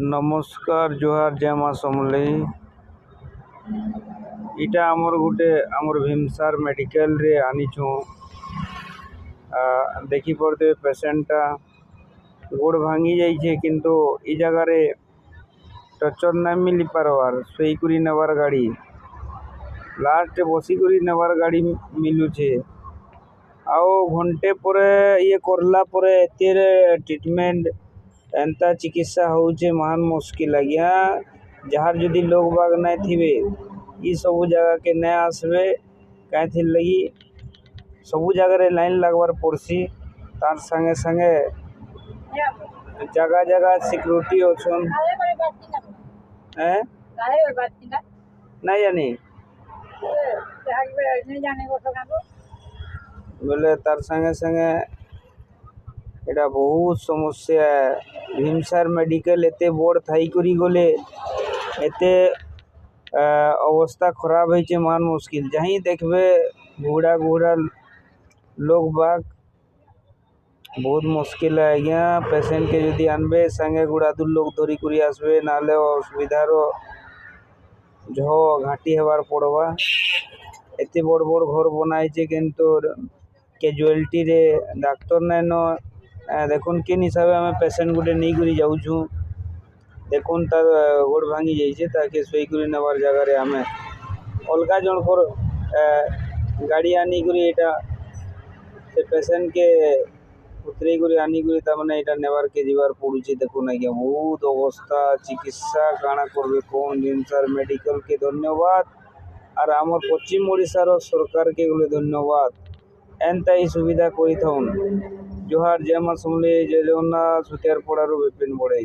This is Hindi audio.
नमस्कार जोहार जय माँ समलेई। इटा आमर गुटे आमर भीमसार मेडिकल रे आनीछु। देखी पड़ते पेसेंटा गोड़ भांगी जाइए किंतु ई जगह रे टचर ना मिली पारवार सोईकुरी नेबार गाड़ी लास्ट बसिकुरी नेबार गाड़ी मिलुचे। आओ घंटे परे ये करला परे एतेरे ट्रीटमेंट एंता चिकित्सा होचे महान मुश्किल आज्ञा। जहाँ जदि लोग बाग नहीं थिबे ई सबू जगह के नहीं आसबे कहीं लगी सबू जगह रे लाइन लगवार पड़सी। तार संगे संगे जगह जगह सिक्योरिटी अच्छन नहीं जानी बोले तार संगे संगे एटा बहुत समस्या है। भीमसार मेडिकल एते बड़ थाई करी गले एते अवस्था खराब है मान मुश्किल। जहीं देखबे घोड़ा घोड़ा लोग बाग बहुत मुश्किल है आज्ञा। पेसेंट के यदि आनबे संगे गुड़ा दू लोग धरी करी आसबे नाले असुविधार झ घाटी हेबार पड़वा। एते बड़ बड़ घर बनाइছে किंतु कैजुअलिटी रे डाक्टर नाइन देखुन किन हिसाब से आम पेसेंट गुटे नहीं करी जाऊँ देखुन तार गोड़ भांगी जाइए ताके सोई करी नेबार जगह रे आम अलगा जनकर गाड़ी आनी करी एटा से पेसेंट के उतरे करी आनी करी तामाने एटा नेबार के जीवार पड़ुचे। देखुन आज्ञा बहुत अवस्था चिकित्सा काना करबे कौन भीमसार मेडिकल के धन्यवाद और आमर पश्चिम ओडिशार सरकार के गले धन्यवाद एंता ही सुविधा करी थाउन। जोहार जय माँ समलेई जय जगन्नाथ सुतियार पड़ारू विपिन बड़ाई।